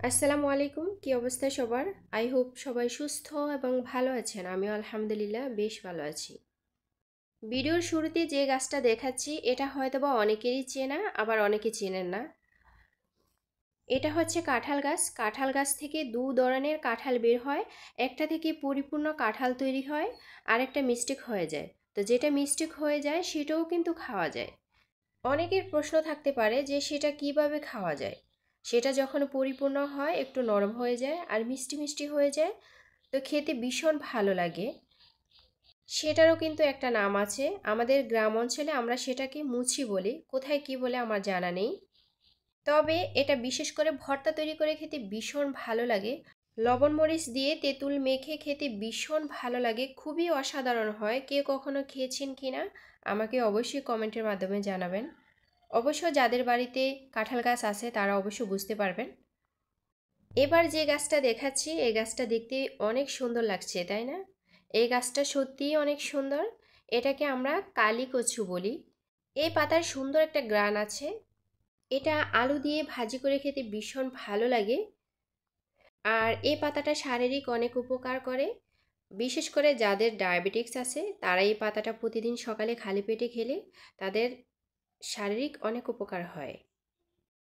আসসালামু আলাইকুম। কি অবস্থা সবার? আই হোপ সবাই সুস্থ এবং ভালো আছেন। আমিও আলহামদুলিল্লাহ বেশ ভালো আছি। ভিডিওর শুরুতে যে গাছটা দেখাচ্ছি এটা হয়তোবা অনেকেরই চেনা, আবার অনেকে চেনেন না। এটা হচ্ছে কাঁঠাল গাছ। কাঁঠাল গাছ থেকে দু ধরনের কাঁঠাল বের হয়। একটা থেকে পরিপূর্ণ কাঁঠাল তৈরি হয়, আর একটা মিস্টেক হয়ে যায়। তো যেটা মিস্টেক হয়ে যায় সেটাও কিন্তু খাওয়া যায়। অনেকের প্রশ্ন থাকতে পারে যে সেটা কিভাবে খাওয়া যায়। সেটা যখন পরিপূর্ণ হয় একটু নরম হয়ে যায় আর মিষ্টি মিষ্টি হয়ে যায়, তো খেতে ভীষণ ভালো লাগে। সেটারও কিন্তু একটা নাম আছে। আমাদের গ্রাম অঞ্চলে আমরা সেটাকে মুচি বলি, কোথায় কি বলে আমার জানা নেই। তবে এটা বিশেষ করে ভর্তা তৈরি করে খেতে ভীষণ ভালো লাগে। লবণ মরিচ দিয়ে তেঁতুল মেখে খেতে ভীষণ ভালো লাগে, খুবই অসাধারণ হয়। কে কখনো খেয়েছেন কিনা আমাকে অবশ্যই কমেন্টের মাধ্যমে জানাবেন। অবশ্য যাদের বাড়িতে কাঁঠাল গাছ আছে তারা অবশ্য বুঝতে পারবেন। এবার যে গাছটা দেখাচ্ছি এই গাছটা দেখতে অনেক সুন্দর লাগছে, তাই না? এই গাছটা সত্যিই অনেক সুন্দর। এটাকে আমরা কালী কচু বলি। এই পাতার সুন্দর একটা গ্রান আছে। এটা আলু দিয়ে ভাজি করে খেতে ভীষণ ভালো লাগে। আর এই পাতাটা শারীরিক অনেক উপকার করে। বিশেষ করে যাদের ডায়াবেটিক্স আছে তারা এই পাতাটা প্রতিদিন সকালে খালি পেটে খেলে তাদের শারীরিক অনেক উপকার হয়।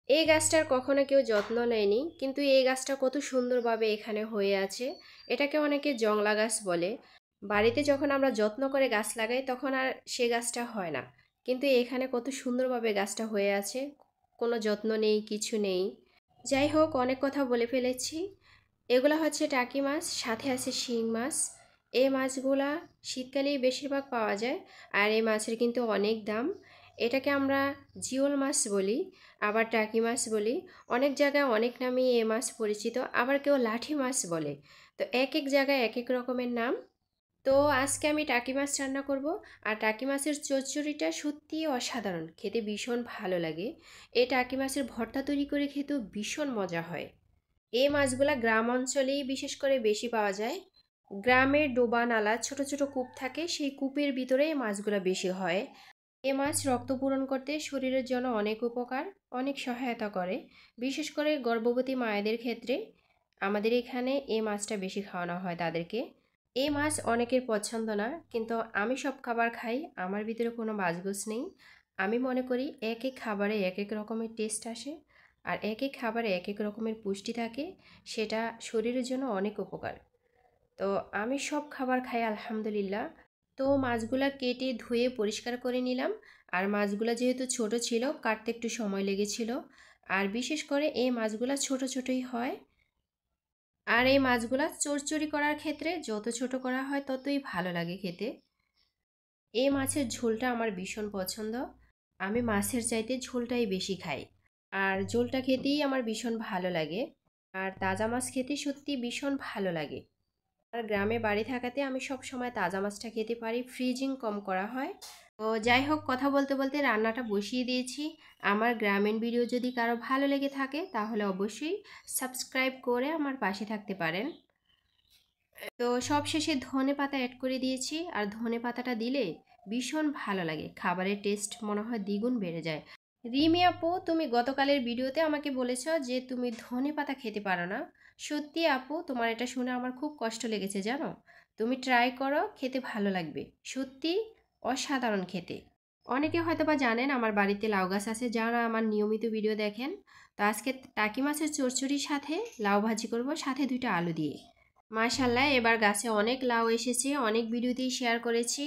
এই গাছটার কখনো কেউ যত্ন নেয়নি, কিন্তু এই গাছটা কত সুন্দরভাবে এখানে হয়ে আছে। এটাকে অনেকে জংলা গাছ বলে। বাড়িতে যখন আমরা যত্ন করে গাছ লাগাই তখন আর সে গাছটা হয় না, কিন্তু এখানে কত সুন্দরভাবে গাছটা হয়ে আছে। কোনো যত্ন নেই, কিছু নেই। যাই হোক, অনেক কথা বলে ফেলেছি। এগুলা হচ্ছে টাকি মাছ, সাথে আছে শিং মাছ। এই মাছগুলা শীতকালেই বেশিরভাগ পাওয়া যায়, আর এই মাছের কিন্তু অনেক দাম। এটাকে আমরা জিওল মাছ বলি, আবার টাকি মাছ বলি। অনেক জায়গায় অনেক নামেই এই মাছ পরিচিত, আবার কেউ লাঠি মাছ বলে। তো এক এক জায়গায় এক এক রকমের নাম। তো আজকে আমি টাকি মাছ রান্না করব। আর টাকি মাছের চচ্চড়িটা সত্যিই অসাধারণ, খেতে ভীষণ ভালো লাগে। এই টাকি মাছের ভর্তা তৈরি করে খেতেও ভীষণ মজা হয়। এই মাছগুলা গ্রাম অঞ্চলেই বিশেষ করে বেশি পাওয়া যায়। গ্রামের ডোবা নালা ছোট ছোট কূপ থাকে, সেই কূপের ভিতরে এই মাছগুলা বেশি হয়। এ মাছ রক্ত পূরণ করতে শরীরের জন্য অনেক উপকার, অনেক সহায়তা করে। বিশেষ করে গর্ভবতী মায়েদের ক্ষেত্রে আমাদের এখানে এই মাছটা বেশি খাওয়ানো হয় তাদেরকে। এই মাছ অনেকের পছন্দ না, কিন্তু আমি সব খাবার খাই, আমার ভিতরে কোনো বাছগোছ নেই। আমি মনে করি এক এক খাবারে এক এক রকমের টেস্ট আসে, আর এক এক খাবারে এক এক রকমের পুষ্টি থাকে। সেটা শরীরের জন্য অনেক উপকার। তো আমি সব খাবার খাই আলহামদুলিল্লাহ। তো মাছগুলা কেটে ধুয়ে পরিষ্কার করে নিলাম। আর মাছগুলা যেহেতু ছোট ছিল কাটতে একটু সময় লেগেছিল। আর বিশেষ করে এই মাছগুলা ছোট ছোটই হয়। আর এই মাছগুলা চচ্চড়ি করার ক্ষেত্রে যত ছোট করা হয় ততই ভালো লাগে খেতে। এই মাছের ঝোলটা আমার ভীষণ পছন্দ। আমি মাছের চাইতে ঝোলটাই বেশি খাই। আর ঝোলটা খেতেই আমার ভীষণ ভালো লাগে। আর তাজা মাছ খেতে সত্যি ভীষণ ভালো লাগে। আর গ্রামে বাড়ি থাকাতে আমি সব সময় তাজা মাছটা খেতে পারি, ফ্রিজিং কম করা হয়। তো যাই হোক, কথা বলতে বলতে রান্নাটা বসিয়ে দিয়েছি। আমার গ্রামীণ ভিডিও যদি কারো ভালো লেগে থাকে তাহলে অবশ্যই সাবস্ক্রাইব করে আমার পাশে থাকতে পারেন। তো সব শেষে ধনে পাতা অ্যাড করে দিয়েছি, আর ধনে পাতাটা দিলে ভীষণ ভালো লাগে, খাবারের টেস্ট মনে হয় দ্বিগুণ বেড়ে যায়। রিমি আপু, তুমি গতকালের ভিডিওতে আমাকে বলেছ যে তুমি ধনে পাতা খেতে পারো না। সত্যি আপু, তোমার এটা শুনে আমার খুব কষ্ট লেগেছে জানো। তুমি ট্রাই করো, খেতে ভালো লাগবে। সত্যি অসাধারণ খেতে। অনেকে হয়তো বা জানেন আমার বাড়িতে লাউ গাছ আছে, যারা আমার নিয়মিত ভিডিও দেখেন। তো আজকে টাকি মাছের চচ্চড়ির সাথে লাউ ভাজি করব, সাথে 2টা আলু দিয়ে। মাশাল্লাহ, এবার গাছে অনেক লাউ এসেছে, অনেক ভিডিওতেই শেয়ার করেছি।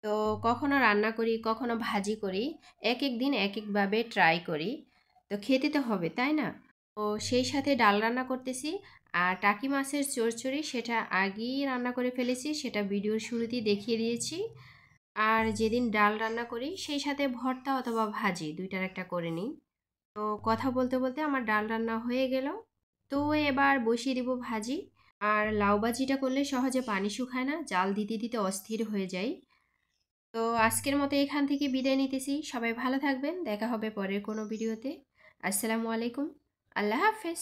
তো কখনো রান্না করি, কখনো ভাজি করি। এক এক দিন এক একভাবে ট্রাই করি। তো খেতে তো হবে, তাই না? তো সেই সাথে ডাল রান্না করতেছি। আর টাকি মাছের চচ্চড়ি সেটা আগেই রান্না করে ফেলেছি, সেটা ভিডিওর শুরুতেই দেখিয়ে দিয়েছি। আর যেদিন ডাল রান্না করি সেই সাথে ভর্তা অথবা ভাজি 2টার একটা করে নিই। তো কথা বলতে বলতে আমার ডাল রান্না হয়ে গেল। তো এবার বসিয়ে দিব ভাজি। আর লাউ ভাজিটা করলে সহজে পানি শুকায় না, জাল দিতে দিতে অস্থির হয়ে যায়। তো আজকের মতো এখান থেকে বিদায় নিতেছি। সবাই ভালো থাকবেন, দেখা হবে পরের কোনো ভিডিওতে। আসসালামু আলাইকুম, আল্লাহ হাফেজ।